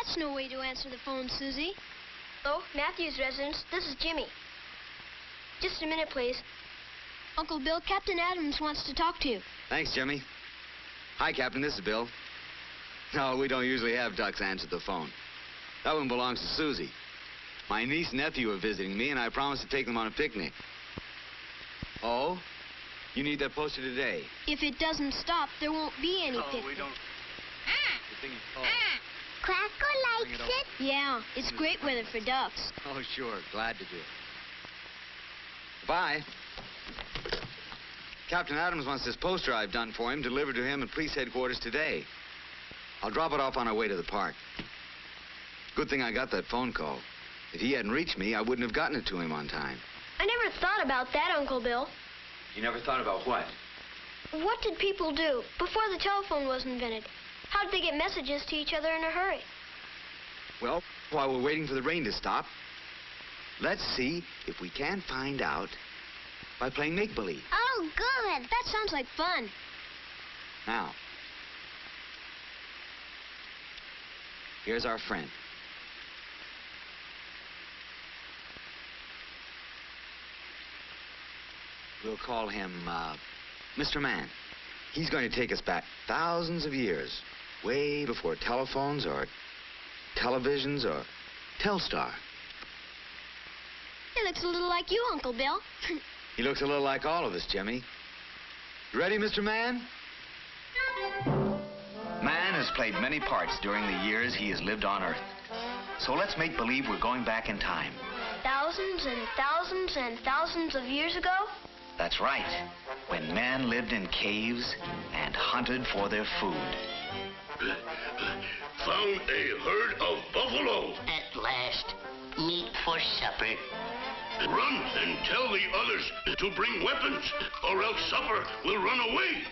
That's no way to answer the phone, Susie. Hello, Matthew's residence. This is Jimmy. Just a minute, please. Uncle Bill, Captain Adams wants to talk to you. Thanks, Jimmy. Hi, Captain. This is Bill. No, we don't usually have ducks answer the phone. That one belongs to Susie. My niece and nephew are visiting me, and I promised to take them on a picnic. Oh? You need that posted today. If it doesn't stop, there won't be any picnic. We don't. The thing is, Cracker likes it. Yeah, it's great weather for ducks. Oh, sure. Glad to do it. Bye. Captain Adams wants this poster I've done for him delivered to him at police headquarters today. I'll drop it off on our way to the park. Good thing I got that phone call. If he hadn't reached me, I wouldn't have gotten it to him on time. I never thought about that, Uncle Bill. You never thought about what? What did people do before the telephone was invented? How did they get messages to each other in a hurry? Well, while we're waiting for the rain to stop, let's see if we can find out by playing make-believe. Oh, good. That sounds like fun. Now, here's our friend. We'll call him, Mr. Man. He's going to take us back thousands of years, way before telephones or televisions or Telstar. He looks a little like you, Uncle Bill. He looks a little like all of us, Jimmy. You ready, Mr. Man? Man has played many parts during the years he has lived on Earth. So let's make believe we're going back in time. Thousands and thousands and thousands of years ago? That's right. When man lived in caves and hunted for their food. Found a herd of buffalo. At last, meat for supper. Run and tell the others to bring weapons, or else supper will run away.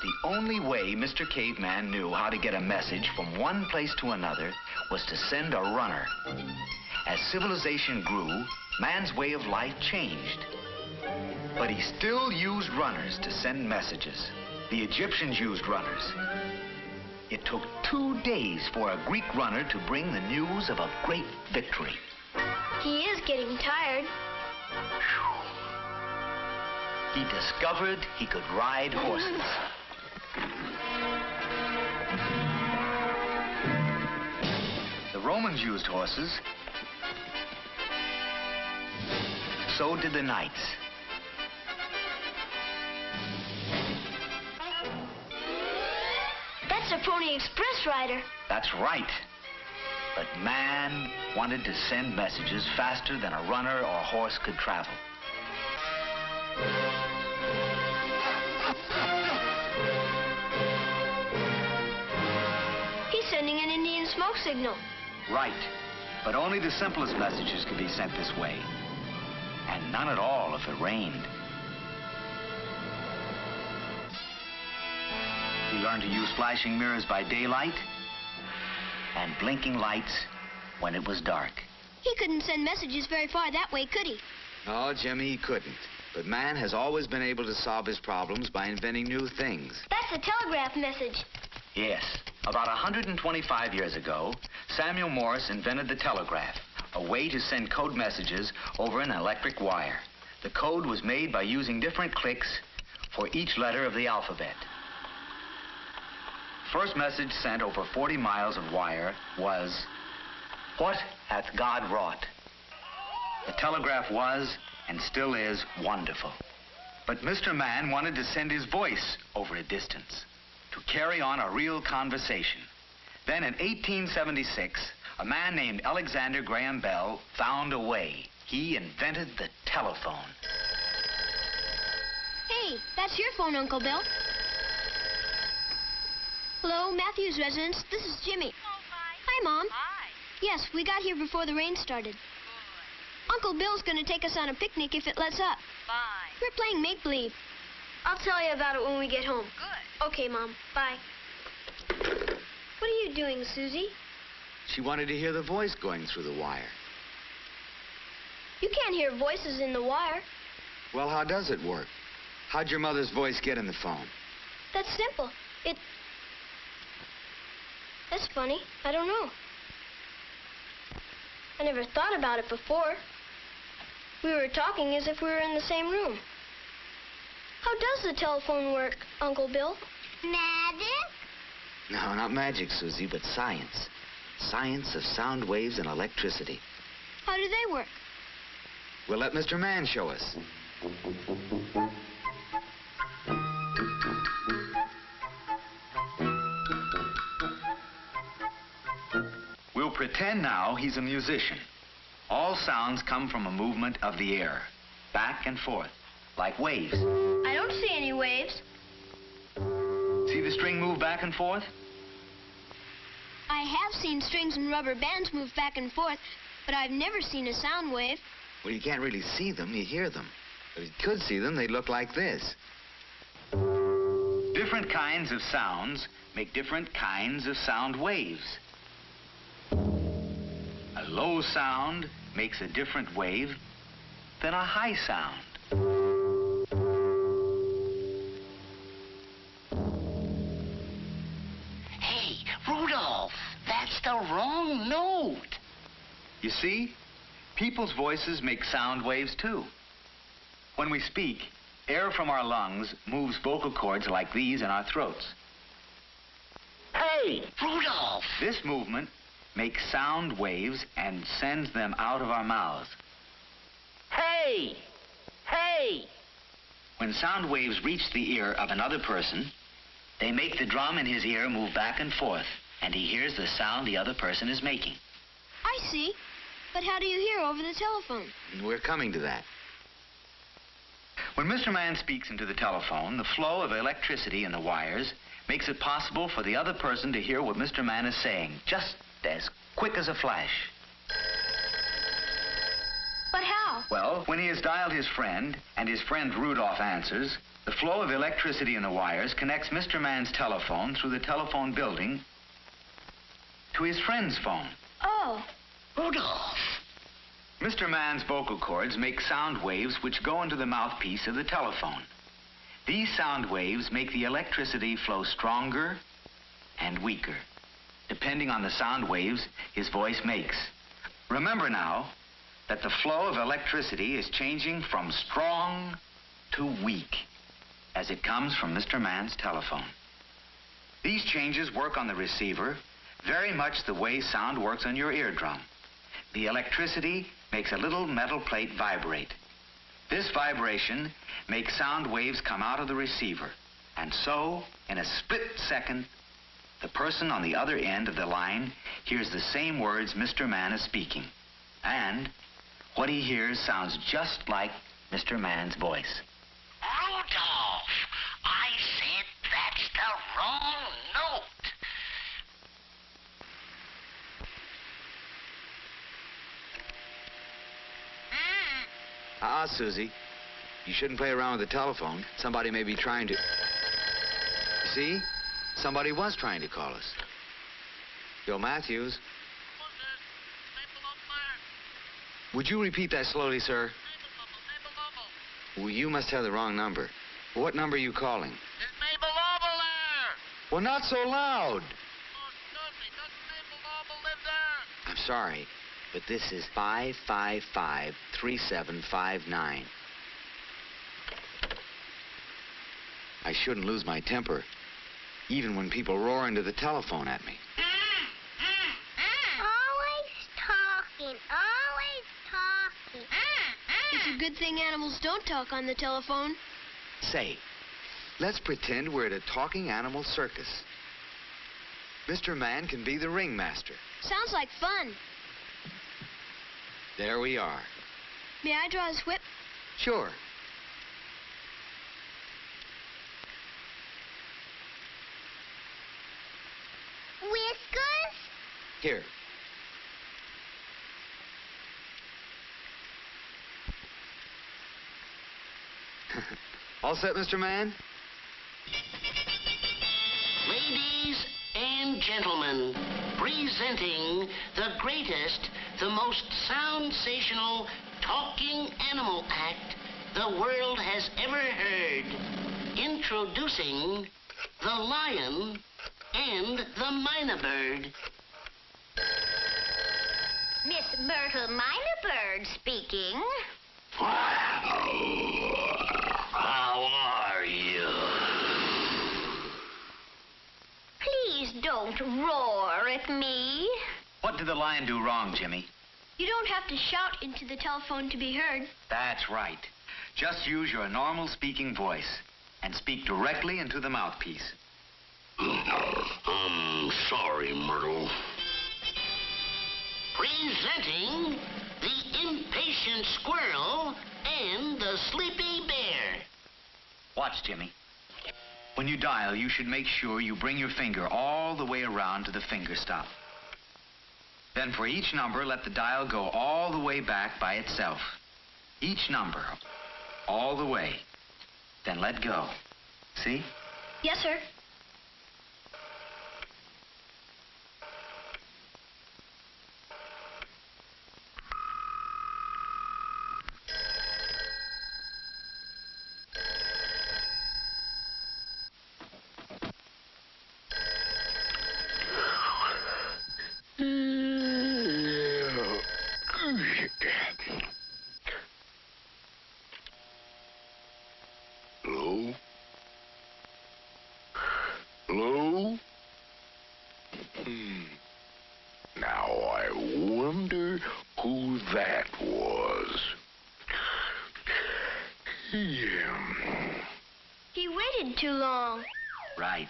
The only way Mr. Caveman knew how to get a message from one place to another was to send a runner. As civilization grew, man's way of life changed. But he still used runners to send messages. The Egyptians used runners. It took 2 days for a Greek runner to bring the news of a great victory. He is getting tired. He discovered he could ride horses. The Romans used horses. So did the knights. That's a Pony Express rider. That's right. But man wanted to send messages faster than a runner or a horse could travel. He's sending an Indian smoke signal. Right. But only the simplest messages could be sent this way. And none at all if it rained. He learned to use flashing mirrors by daylight and blinking lights when it was dark. He couldn't send messages very far that way, could he? No, Jimmy, he couldn't. But man has always been able to solve his problems by inventing new things. That's a telegraph message. Yes. About 125 years ago, Samuel Morse invented the telegraph, a way to send code messages over an electric wire. The code was made by using different clicks for each letter of the alphabet. First message sent over 40 miles of wire was, "What hath God wrought?" The telegraph was, and still is, wonderful. But Mr. Man wanted to send his voice over a distance, to carry on a real conversation. Then in 1876, a man named Alexander Graham Bell found a way. He invented the telephone. Hey, that's your phone, Uncle Bill. Hello, Matthew's residence. This is Jimmy. Oh, hi. Hi, Mom. Hi. Yes, we got here before the rain started. Uncle Bill's going to take us on a picnic if it lets up. Fine. We're playing make-believe. I'll tell you about it when we get home. Good. Okay, Mom. Bye. What are you doing, Susie? She wanted to hear the voice going through the wire. You can't hear voices in the wire. Well, how does it work? How'd your mother's voice get in the phone? That's simple. That's funny. I don't know. I never thought about it before. We were talking as if we were in the same room. How does the telephone work, Uncle Bill? Magic? No, not magic, Susie, but science. Science of sound waves and electricity. How do they work? We'll let Mr. Man show us. We'll pretend now he's a musician. All sounds come from a movement of the air, back and forth, like waves. I don't see any waves. See the string move back and forth? I have seen strings and rubber bands move back and forth, but I've never seen a sound wave. Well, you can't really see them, you hear them. But if you could see them, they'd look like this. Different kinds of sounds make different kinds of sound waves. A low sound makes a different wave than a high sound. Hey, Rudolph, that's the wrong note. You see, people's voices make sound waves too. When we speak, air from our lungs moves vocal cords like these in our throats. Hey, Rudolph! This movement makes sound waves and sends them out of our mouths. Hey! Hey! When sound waves reach the ear of another person, they make the drum in his ear move back and forth, and he hears the sound the other person is making. I see. But how do you hear over the telephone? We're coming to that. When Mr. Man speaks into the telephone, the flow of electricity in the wires makes it possible for the other person to hear what Mr. Man is saying, just as quick as a flash. But how? Well, when he has dialed his friend, and his friend Rudolph answers, the flow of electricity in the wires connects Mr. Man's telephone through the telephone building to his friend's phone. Oh. Rudolph! Mr. Man's vocal cords make sound waves which go into the mouthpiece of the telephone. These sound waves make the electricity flow stronger and weaker, depending on the sound waves his voice makes. Remember now that the flow of electricity is changing from strong to weak as it comes from Mr. Man's telephone. These changes work on the receiver very much the way sound works on your eardrum. The electricity makes a little metal plate vibrate. This vibration makes sound waves come out of the receiver. And so, in a split second, the person on the other end of the line hears the same words Mr. Man is speaking. And what he hears sounds just like Mr. Man's voice. Rudolph! I said that's the wrong note. Susie. You shouldn't play around with the telephone. Somebody may be trying to... See? Somebody was trying to call us. Bill Matthews. Would you repeat that slowly, sir? Well, you must have the wrong number. What number are you calling? It's Mabel Oble there. Well, not so loud. Oh, excuse me. Doesn't Mabel Oble live there? I'm sorry, but this is 555-3759. I shouldn't lose my temper, even when people roar into the telephone at me. Always talking. It's a good thing animals don't talk on the telephone. Say, let's pretend we're at a talking animal circus. Mr. Man can be the ringmaster. Sounds like fun. There we are. May I draw his whip? Sure. Whiskers? Here. All set, Mr. Man? Ladies and gentlemen, presenting the greatest, the most sensational talking animal act the world has ever heard. Introducing the lion and the mynah bird. Miss Myrtle Minor Bird speaking. How are you? Please don't roar at me. What did the lion do wrong, Jimmy? You don't have to shout into the telephone to be heard. That's right. Just use your normal speaking voice and speak directly into the mouthpiece. I'm sorry, Myrtle. Presenting the impatient squirrel and the sleepy bear. Watch, Jimmy. When you dial, you should make sure you bring your finger all the way around to the finger stop. Then for each number, let the dial go all the way back by itself. Each number, all the way. Then let go. See? Yes, sir. Hello? Hello? Now I wonder who that was. Yeah. He waited too long. Right.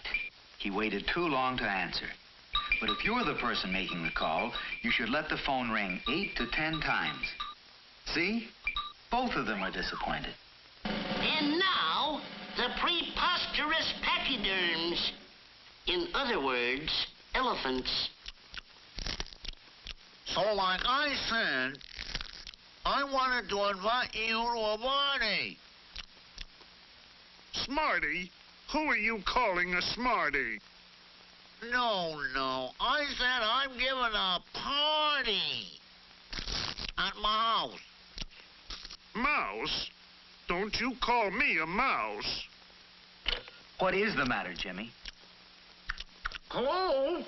He waited too long to answer. But if you're the person making the call, you should let the phone ring 8 to 10 times. See? Both of them are disappointed. And now, the preposterous pachyderms. In other words, elephants. So like I said, I wanted to invite you to a party. Smarty? Who are you calling a smarty? No. I said I'm giving a party at my house. Mouse? Don't you call me a mouse. What is the matter, Jimmy? Hello?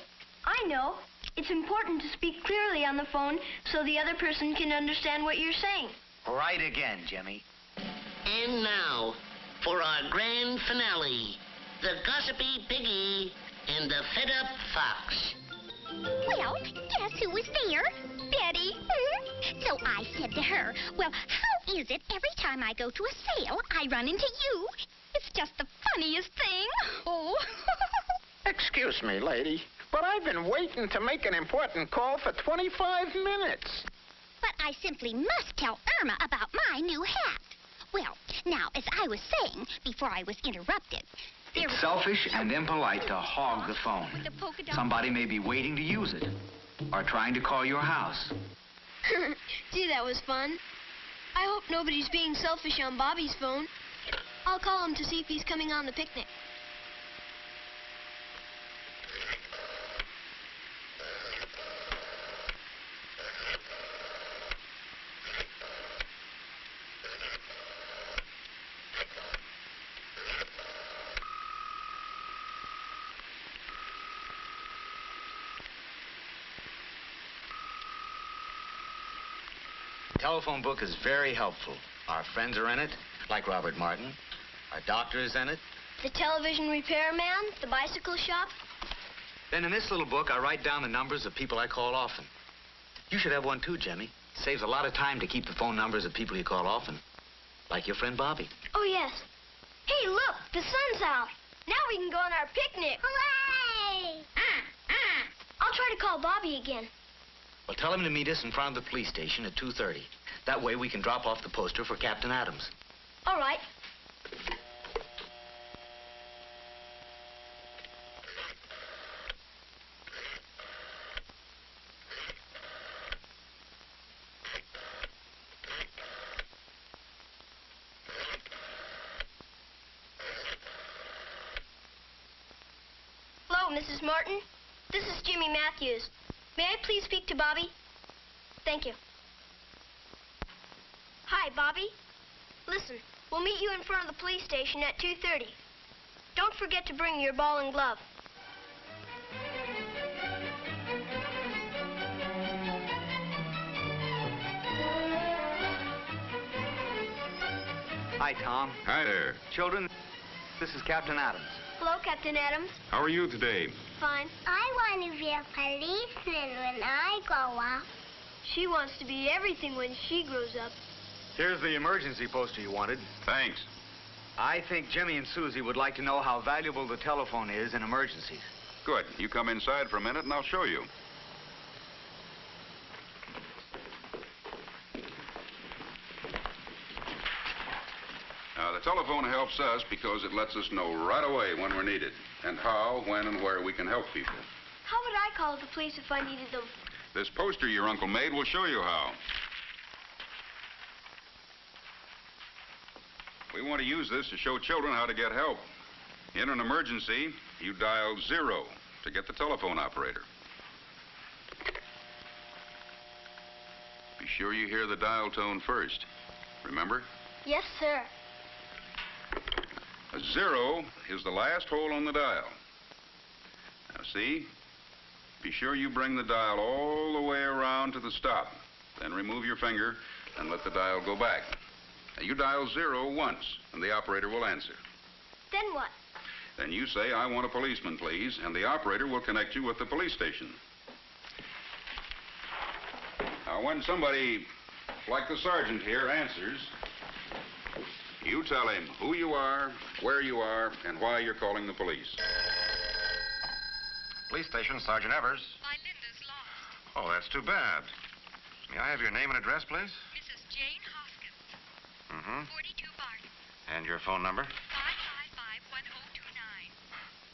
I know. It's important to speak clearly on the phone so the other person can understand what you're saying. Right again, Jimmy. And now, for our grand finale, the gossipy piggy and the fed-up fox. Well, guess who was there? Betty. So I said to her, well, how is it every time I go to a sale, I run into you? It's just the funniest thing. Oh. Excuse me, lady, but I've been waiting to make an important call for 25 minutes. But I simply must tell Irma about my new hat. Well, now, as I was saying before I was interrupted, It's selfish and impolite to hog the phone. Somebody may be waiting to use it or trying to call your house. Gee, that was fun. I hope nobody's being selfish on Bobby's phone. I'll call him to see if he's coming on the picnic. The telephone book is very helpful. Our friends are in it, like Robert Martin. Our doctor is in it. The television repairman, the bicycle shop. Then in this little book, I write down the numbers of people I call often. You should have one too, Jimmy. It saves a lot of time to keep the phone numbers of people you call often. Like your friend Bobby. Oh, yes. Hey, look, the sun's out. Now we can go on our picnic. Hooray! I'll try to call Bobby again. Well, tell him to meet us in front of the police station at 2:30. That way we can drop off the poster for Captain Adams. All right. Hello, Mrs. Martin. This is Jimmy Matthews. May I please speak to Bobby? Thank you. Hi, Bobby. Listen, we'll meet you in front of the police station at 2:30. Don't forget to bring your ball and glove. Hi, Tom. Hi there. Children, this is Captain Adams. Hello, Captain Adams. How are you today? Fine. I want to be a policeman when I grow up. She wants to be everything when she grows up. Here's the emergency poster you wanted. Thanks. I think Jimmy and Susie would like to know how valuable the telephone is in emergencies. Good. You come inside for a minute and I'll show you. Now, the telephone helps us because it lets us know right away when we're needed and how, when, and where we can help people. How would I call the police if I needed them? This poster your uncle made will show you how. We want to use this to show children how to get help. In an emergency, you dial 0 to get the telephone operator. Be sure you hear the dial tone first. Remember? Yes, sir. A 0 is the last hole on the dial. Now, see? Be sure you bring the dial all the way around to the stop. Then remove your finger and let the dial go back. Now, you dial 0 once, and the operator will answer. Then what? Then you say, "I want a policeman, please," and the operator will connect you with the police station. Now, when somebody, like the sergeant here, answers, you tell him who you are, where you are, and why you're calling the police. Police station, Sergeant Evers. My Linda's lost. Oh, that's too bad. May I have your name and address, please? Mrs. Jane Hoskins. Mm-hmm. 42 Barton. And your phone number? 555-1029.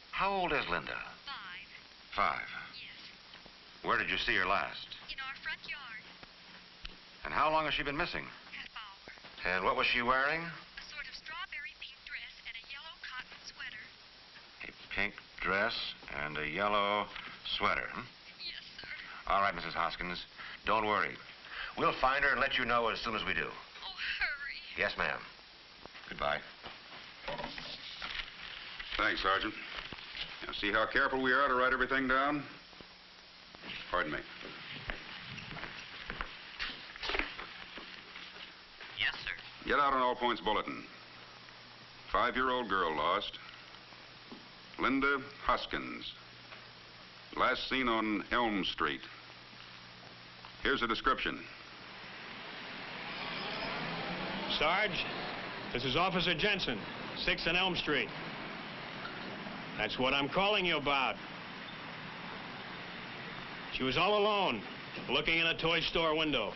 How old is Linda? 5. 5. Yes. Where did you see her last? In our front yard. And how long has she been missing? Half hour. And what was she wearing? A sort of strawberry pink dress and a yellow cotton sweater. A pink dress and a yellow sweater. Hmm? Yes, sir. All right, Mrs. Hoskins. Don't worry. We'll find her and let you know as soon as we do. Oh, hurry. Yes, ma'am. Goodbye. Thanks, Sergeant. Now, see how careful we are to write everything down? Pardon me. Yes, sir. Get out an all points bulletin. 5-year-old girl lost. Linda Hoskins. Last seen on Elm Street. Here's a description. Sarge, this is Officer Jensen, 6th and Elm Street. That's what I'm calling you about. She was all alone, looking in a toy store window.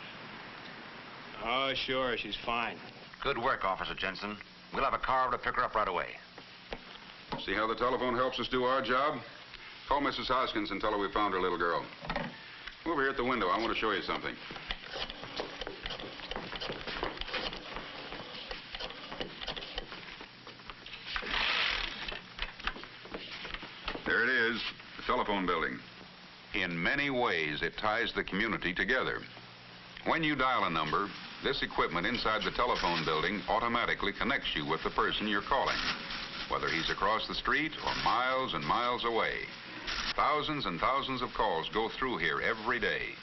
Oh, sure, she's fine. Good work, Officer Jensen. We'll have a car to pick her up right away. See how the telephone helps us do our job? Call Mrs. Hoskins and tell her we found her little girl. Over here at the window, I want to show you something. There it is, the telephone building. In many ways, it ties the community together. When you dial a number, this equipment inside the telephone building automatically connects you with the person you're calling, whether he's across the street or miles and miles away. Thousands and thousands of calls go through here every day.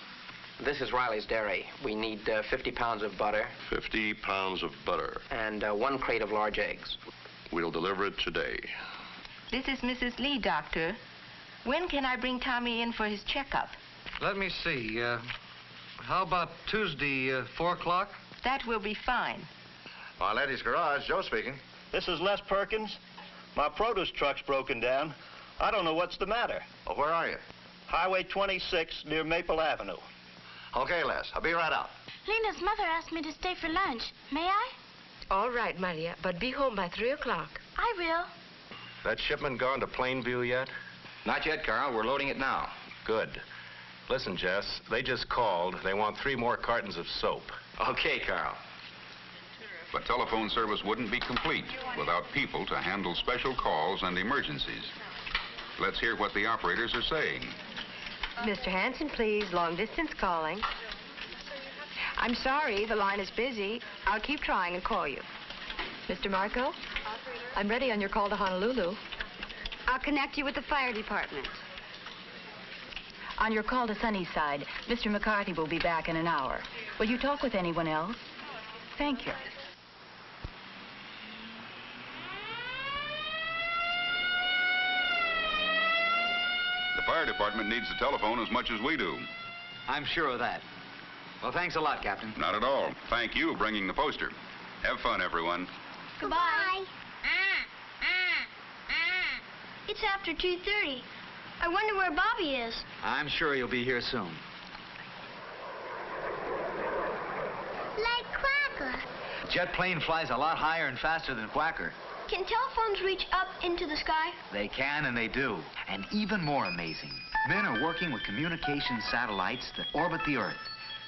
This is Riley's Dairy. We need 50 pounds of butter. 50 pounds of butter. And 1 crate of large eggs. We'll deliver it today. This is Mrs. Lee, Doctor. When can I bring Tommy in for his checkup? Let me see. How about Tuesday, 4 o'clock? That will be fine. Eddie's Garage, Joe speaking. This is Les Perkins. My produce truck's broken down. I don't know what's the matter. Well, where are you? Highway 26 near Maple Avenue. Okay, Les. I'll be right out. Lena's mother asked me to stay for lunch. May I? All right, Maria, but be home by 3 o'clock. I will. That shipment gone to Plainview yet? Not yet, Carl. We're loading it now. Good. Listen, Jess, they just called. They want 3 more cartons of soap. Okay, Carl. But telephone service wouldn't be complete without people to handle special calls and emergencies. Let's hear what the operators are saying. Mr. Hanson, please. Long distance calling. I'm sorry, the line is busy. I'll keep trying and call you. Mr. Marco, I'm ready on your call to Honolulu. I'll connect you with the fire department. On your call to Sunnyside, Mr. McCarthy will be back in an hour. Will you talk with anyone else? Thank you. The fire department needs the telephone as much as we do. I'm sure of that. Well, thanks a lot, Captain. Not at all. Thank you for bringing the poster. Have fun, everyone. Goodbye. It's after 2:30. I wonder where Bobby is. I'm sure he'll be here soon. Like Quacker. Jet plane flies a lot higher and faster than Quacker. Can telephones reach up into the sky? They can and they do. And even more amazing, men are working with communication satellites that orbit the Earth.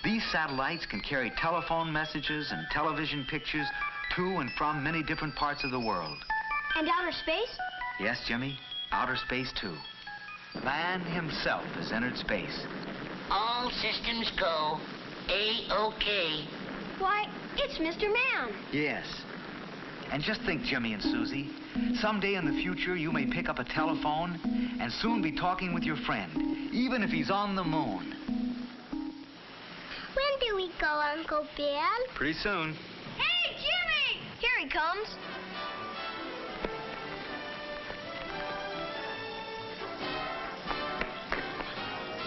These satellites can carry telephone messages and television pictures to and from many different parts of the world. And outer space? Yes, Jimmy, outer space too. Man himself has entered space. All systems go. A-OK. Why, it's Mr. Man. Yes. And just think, Jimmy and Susie, someday in the future you may pick up a telephone and soon be talking with your friend, even if he's on the moon. When do we go, Uncle Bill? Pretty soon. Hey, Jimmy! Here he comes.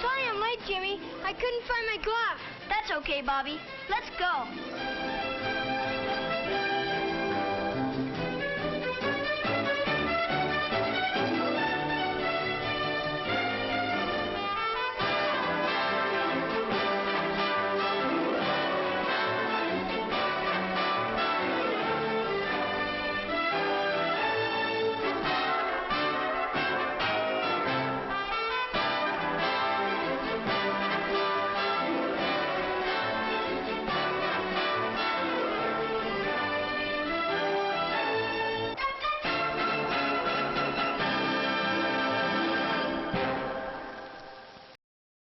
Sorry I'm late, Jimmy. I couldn't find my glove. That's okay, Bobby. Let's go.